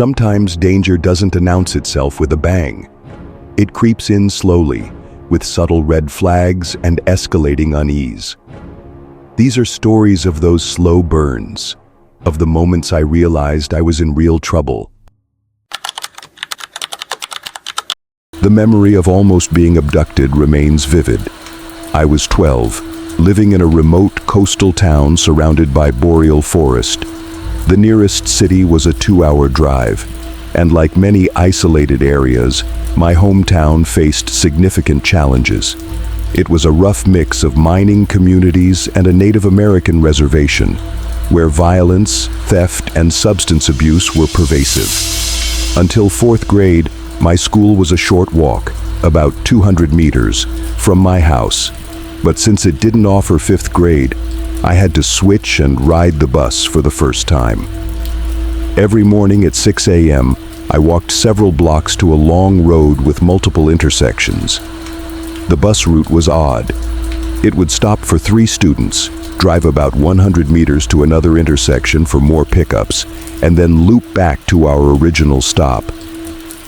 Sometimes danger doesn't announce itself with a bang. It creeps in slowly, with subtle red flags and escalating unease. These are stories of those slow burns, of the moments I realized I was in real trouble. The memory of almost being abducted remains vivid. I was 12, living in a remote coastal town surrounded by boreal forest. The nearest city was a 2-hour drive, and like many isolated areas, my hometown faced significant challenges. It was a rough mix of mining communities and a Native American reservation, where violence, theft, and substance abuse were pervasive. Until 4th grade, my school was a short walk, about 200 meters, from my house. But since it didn't offer 5th grade, I had to switch and ride the bus for the first time. Every morning at 6 a.m., I walked several blocks to a long road with multiple intersections. The bus route was odd. It would stop for 3 students, drive about 100 meters to another intersection for more pickups, and then loop back to our original stop.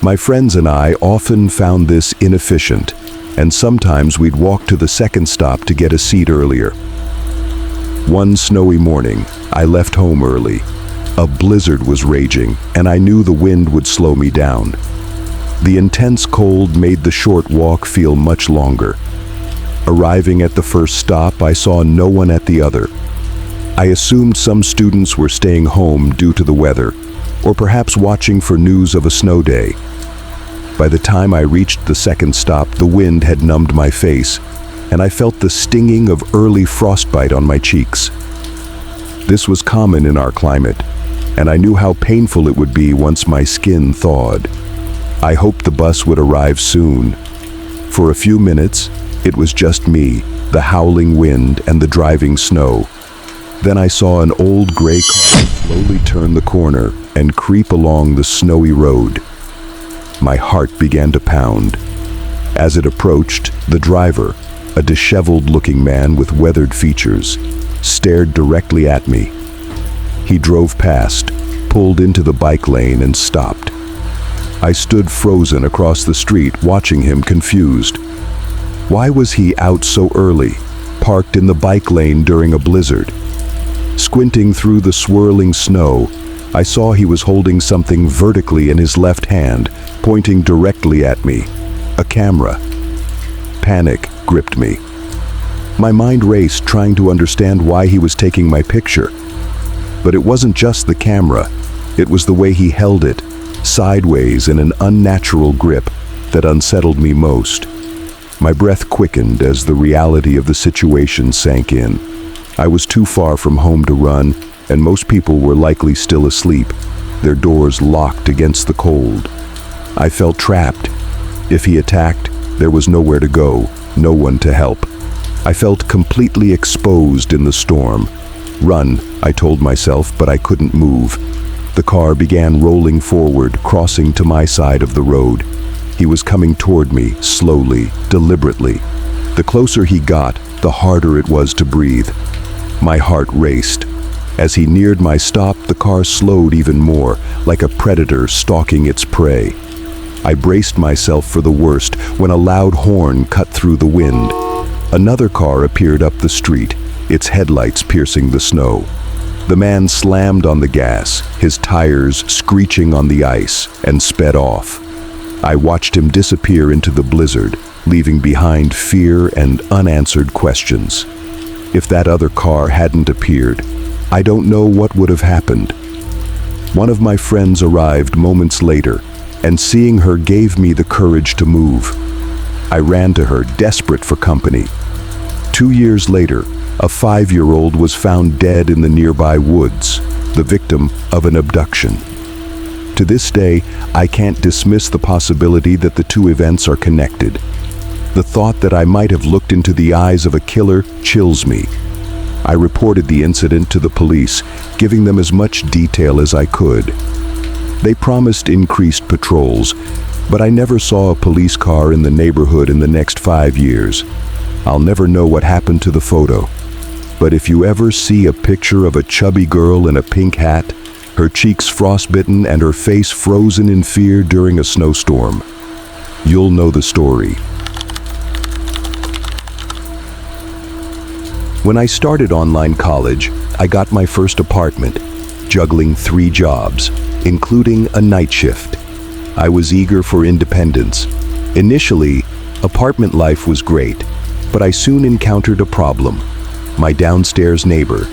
My friends and I often found this inefficient, and sometimes we'd walk to the second stop to get a seat earlier. One snowy morning, I left home early. A blizzard was raging, and I knew the wind would slow me down. The intense cold made the short walk feel much longer. Arriving at the first stop, I saw no one at the other. I assumed some students were staying home due to the weather, or perhaps watching for news of a snow day. By the time I reached the second stop, the wind had numbed my face, and I felt the stinging of early frostbite on my cheeks. This was common in our climate, and I knew how painful it would be once my skin thawed. I hoped the bus would arrive soon. For a few minutes, it was just me, the howling wind and the driving snow. Then I saw an old gray car slowly turn the corner and creep along the snowy road. My heart began to pound. As it approached, the driver, a disheveled-looking man with weathered features, stared directly at me. He drove past, pulled into the bike lane, and stopped. I stood frozen across the street, watching him confused. Why was he out so early, parked in the bike lane during a blizzard? Squinting through the swirling snow, I saw he was holding something vertically in his left hand, pointing directly at me. A camera. Panic gripped me. My mind raced, trying to understand why he was taking my picture. But it wasn't just the camera. It was the way he held it, sideways in an unnatural grip, that unsettled me most. My breath quickened as the reality of the situation sank in. I was too far from home to run, and most people were likely still asleep, their doors locked against the cold. I felt trapped. If he attacked, there was nowhere to go, no one to help. I felt completely exposed in the storm. Run, I told myself, but I couldn't move. The car began rolling forward, crossing to my side of the road. He was coming toward me, slowly, deliberately. The closer he got, the harder it was to breathe. My heart raced. As he neared my stop, the car slowed even more, like a predator stalking its prey. I braced myself for the worst when a loud horn cut through the wind. Another car appeared up the street, its headlights piercing the snow. The man slammed on the gas, his tires screeching on the ice, and sped off. I watched him disappear into the blizzard, leaving behind fear and unanswered questions. If that other car hadn't appeared, I don't know what would have happened. One of my friends arrived moments later, and seeing her gave me the courage to move. I ran to her, desperate for company. 2 years later, a 5-year-old was found dead in the nearby woods, the victim of an abduction. To this day, I can't dismiss the possibility that the two events are connected. The thought that I might have looked into the eyes of a killer chills me. I reported the incident to the police, giving them as much detail as I could. They promised increased patrols, but I never saw a police car in the neighborhood in the next 5 years. I'll never know what happened to the photo. But if you ever see a picture of a chubby girl in a pink hat, her cheeks frostbitten and her face frozen in fear during a snowstorm. You'll know the story. When I started online college, I got my first apartment, juggling 3 jobs, including a night shift. I was eager for independence. Initially, apartment life was great, but I soon encountered a problem: my downstairs neighbor.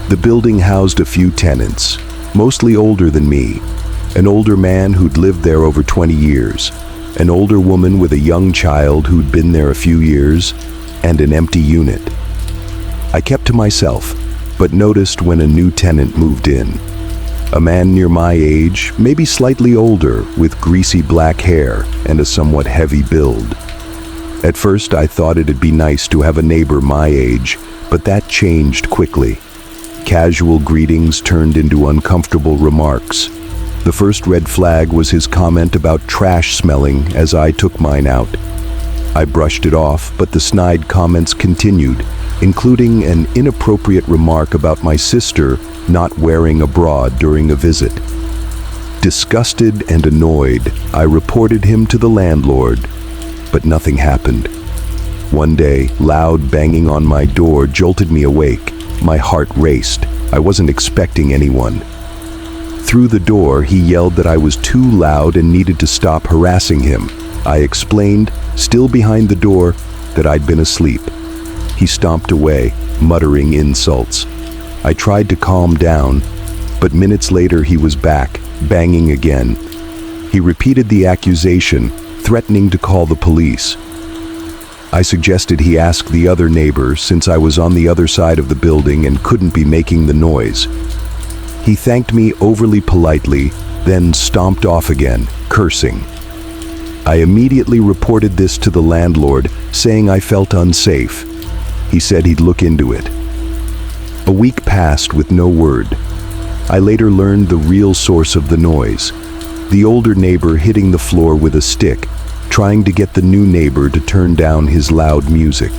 The building housed a few tenants, mostly older than me, an older man who'd lived there over 20 years, an older woman with a young child who'd been there a few years, and an empty unit. I kept to myself, but noticed when a new tenant moved in. A man near my age, maybe slightly older, with greasy black hair and a somewhat heavy build. At first, I thought it'd be nice to have a neighbor my age, but that changed quickly. Casual greetings turned into uncomfortable remarks. The first red flag was his comment about trash smelling as I took mine out. I brushed it off, but the snide comments continued, including an inappropriate remark about my sister not wearing a bra during a visit. Disgusted and annoyed, I reported him to the landlord, but nothing happened. One day, loud banging on my door jolted me awake. My heart raced. I wasn't expecting anyone. Through the door, he yelled that I was too loud and needed to stop harassing him. I explained, still behind the door, that I'd been asleep. He stomped away, muttering insults. I tried to calm down, but minutes later he was back, banging again. He repeated the accusation, threatening to call the police. I suggested he ask the other neighbor, since I was on the other side of the building and couldn't be making the noise. He thanked me overly politely, then stomped off again, cursing. I immediately reported this to the landlord, saying I felt unsafe. He said he'd look into it. A week passed with no word. I later learned the real source of the noise: the older neighbor hitting the floor with a stick, trying to get the new neighbor to turn down his loud music.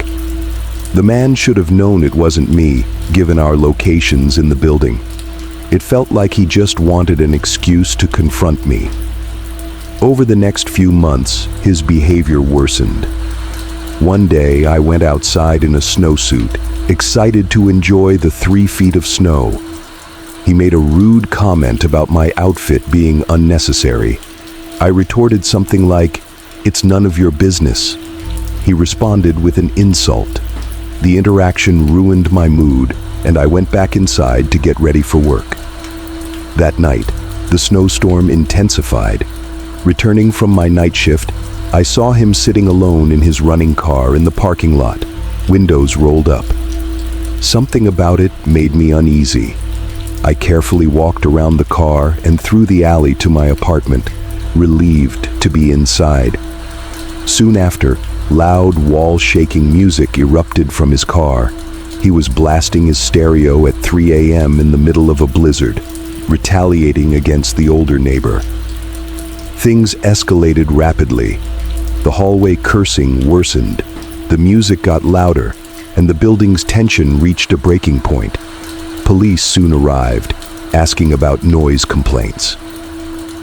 The man should have known it wasn't me, given our locations in the building. It felt like he just wanted an excuse to confront me. Over the next few months, his behavior worsened. One day, I went outside in a snowsuit, excited to enjoy the 3 feet of snow. He made a rude comment about my outfit being unnecessary. I retorted something like, "It's none of your business." He responded with an insult. The interaction ruined my mood, and I went back inside to get ready for work. That night, the snowstorm intensified. Returning from my night shift, I saw him sitting alone in his running car in the parking lot, windows rolled up. Something about it made me uneasy. I carefully walked around the car and through the alley to my apartment, relieved to be inside. Soon after, loud wall-shaking music erupted from his car. He was blasting his stereo at 3 a.m. in the middle of a blizzard, retaliating against the older neighbor. Things escalated rapidly. The hallway cursing worsened, the music got louder, and the building's tension reached a breaking point. Police soon arrived, asking about noise complaints.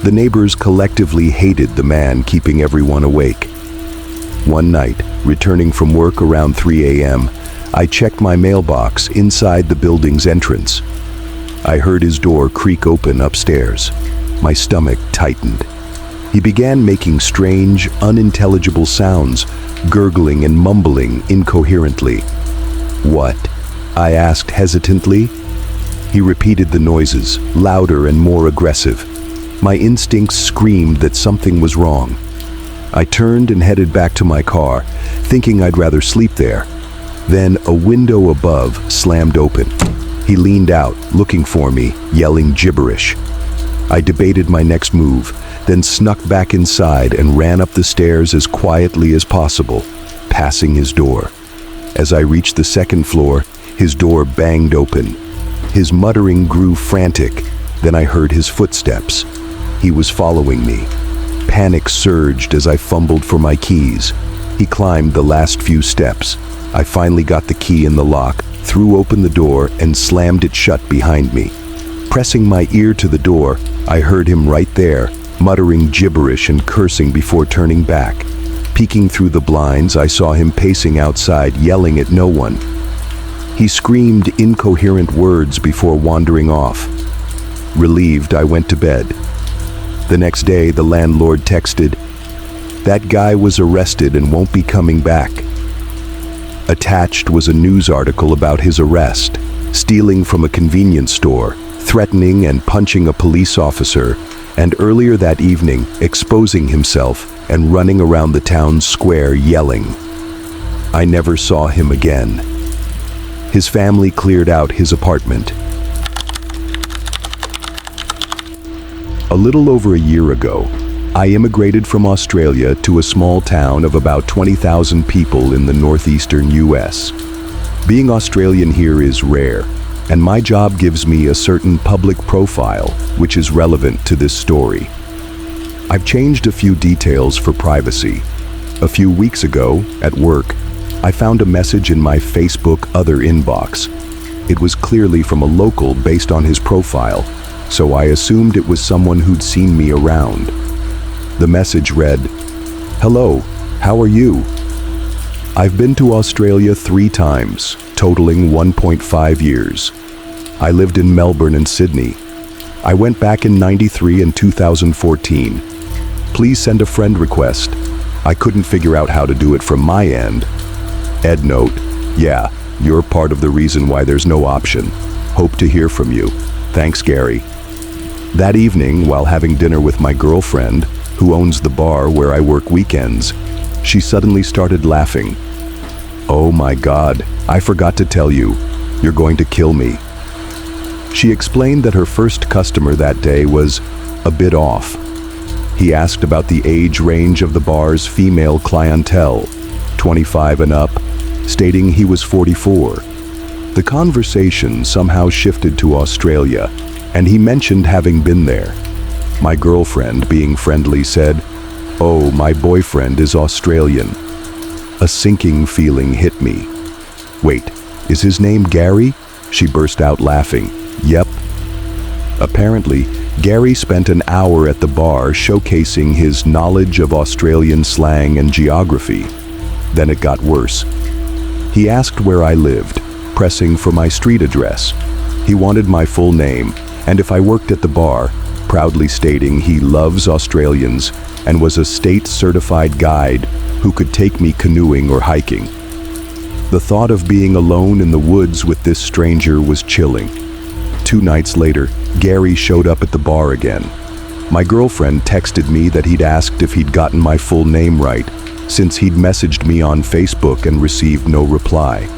The neighbors collectively hated the man keeping everyone awake. One night, returning from work around 3 a.m., I checked my mailbox inside the building's entrance. I heard his door creak open upstairs. My stomach tightened. He began making strange, unintelligible sounds, gurgling and mumbling incoherently. "What?" I asked hesitantly. He repeated the noises, louder and more aggressive. My instincts screamed that something was wrong. I turned and headed back to my car, thinking I'd rather sleep there. Then a window above slammed open. He leaned out, looking for me, yelling gibberish. I debated my next move, then snuck back inside and ran up the stairs as quietly as possible, passing his door. As I reached the second floor, his door banged open. His muttering grew frantic, then I heard his footsteps. He was following me. Panic surged as I fumbled for my keys. He climbed the last few steps. I finally got the key in the lock, threw open the door, and slammed it shut behind me. Pressing my ear to the door, I heard him right there, muttering gibberish and cursing before turning back. Peeking through the blinds, I saw him pacing outside, yelling at no one. He screamed incoherent words before wandering off. Relieved, I went to bed. The next day, the landlord texted, "That guy was arrested and won't be coming back." Attached was a news article about his arrest, stealing from a convenience store, threatening and punching a police officer, and earlier that evening, exposing himself and running around the town square yelling. I never saw him again. His family cleared out his apartment. A little over a year ago, I immigrated from Australia to a small town of about 20,000 people in the northeastern US. Being Australian here is rare, and my job gives me a certain public profile, which is relevant to this story. I've changed a few details for privacy. A few weeks ago, at work, I found a message in my Facebook Other inbox. It was clearly from a local based on his profile, so I assumed it was someone who'd seen me around. The message read, "Hello, how are you? I've been to Australia 3 times, totaling 1.5 years. I lived in Melbourne and Sydney. I went back in '93 and 2014. Please send a friend request. I couldn't figure out how to do it from my end. Ed note, yeah, you're part of the reason why there's no option. Hope to hear from you. Thanks, Gary." That evening, while having dinner with my girlfriend, who owns the bar where I work weekends, she suddenly started laughing. "Oh my God, I forgot to tell you. You're going to kill me." She explained that her first customer that day was a bit off. He asked about the age range of the bar's female clientele, 25 and up, stating he was 44. The conversation somehow shifted to Australia, and he mentioned having been there. My girlfriend, being friendly, said, "Oh, my boyfriend is Australian." A sinking feeling hit me. "Wait, is his name Gary?" She burst out laughing. "Yep." Apparently, Gary spent an hour at the bar showcasing his knowledge of Australian slang and geography. Then it got worse. He asked where I lived, pressing for my street address. He wanted my full name, and if I worked at the bar, proudly stating he loves Australians and was a state-certified guide who could take me canoeing or hiking. The thought of being alone in the woods with this stranger was chilling. 2 nights later, Gary showed up at the bar again. My girlfriend texted me that he'd asked if he'd gotten my full name right, since he'd messaged me on Facebook and received no reply.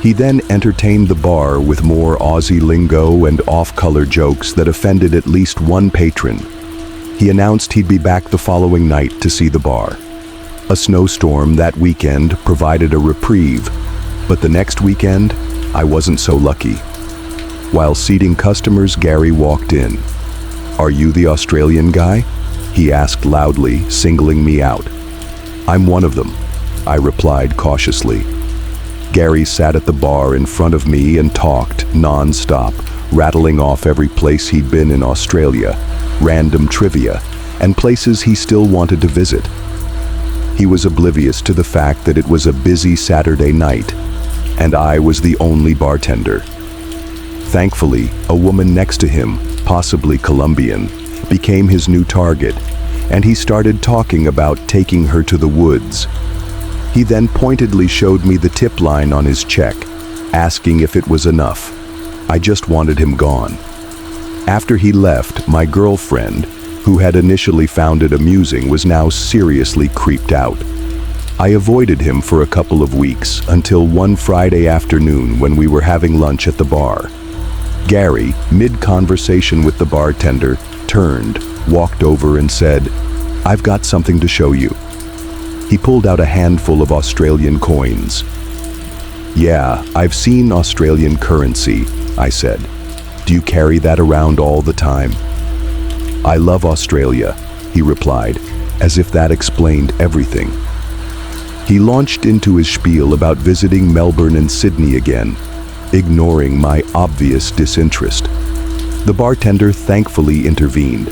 He then entertained the bar with more Aussie lingo and off-color jokes that offended at least one patron. He announced he'd be back the following night to see the bar. A snowstorm that weekend provided a reprieve, but the next weekend, I wasn't so lucky. While seating customers, Gary walked in. "Are you the Australian guy?" he asked loudly, singling me out. "I'm one of them," I replied cautiously. Gary sat at the bar in front of me and talked non-stop, rattling off every place he'd been in Australia, random trivia, and places he still wanted to visit. He was oblivious to the fact that it was a busy Saturday night, and I was the only bartender. Thankfully, a woman next to him, possibly Colombian, became his new target, and he started talking about taking her to the woods. He then pointedly showed me the tip line on his check, asking if it was enough. I just wanted him gone. After he left, my girlfriend, who had initially found it amusing, was now seriously creeped out. I avoided him for a couple of weeks until one Friday afternoon when we were having lunch at the bar. Gary, mid-conversation with the bartender, turned, walked over and said, "I've got something to show you." He pulled out a handful of Australian coins. "Yeah, I've seen Australian currency," I said. "Do you carry that around all the time?" "I love Australia," he replied, as if that explained everything. He launched into his spiel about visiting Melbourne and Sydney again, ignoring my obvious disinterest. The bartender thankfully intervened,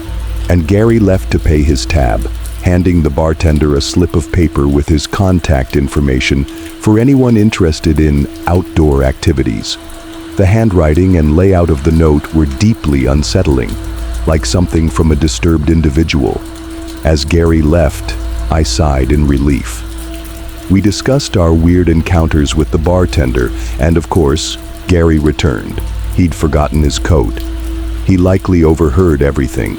and Gary left to pay his tab, handing the bartender a slip of paper with his contact information for anyone interested in outdoor activities. The handwriting and layout of the note were deeply unsettling, like something from a disturbed individual. As Gary left, I sighed in relief. We discussed our weird encounters with the bartender, and of course, Gary returned. He'd forgotten his coat. He likely overheard everything.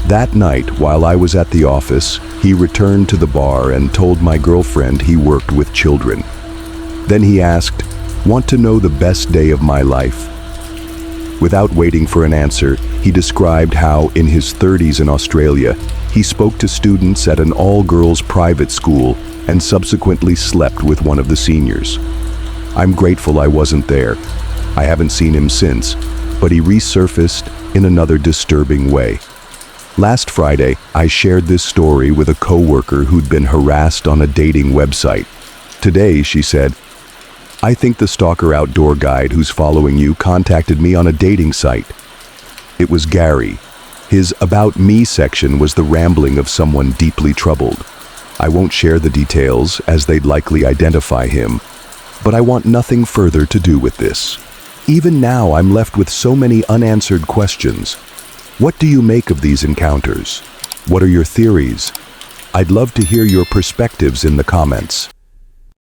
That night, while I was at the office, he returned to the bar and told my girlfriend he worked with children. Then he asked, "Want to know the best day of my life?" Without waiting for an answer, he described how, in his 30s in Australia, he spoke to students at an all-girls private school and subsequently slept with one of the seniors. I'm grateful I wasn't there. I haven't seen him since, but he resurfaced in another disturbing way. Last Friday, I shared this story with a coworker who'd been harassed on a dating website. Today, she said, "I think the stalker outdoor guide who's following you contacted me on a dating site." It was Gary. His About Me section was the rambling of someone deeply troubled. I won't share the details, as they'd likely identify him, but I want nothing further to do with this. Even now, I'm left with so many unanswered questions. What do you make of these encounters? What are your theories? I'd love to hear your perspectives in the comments.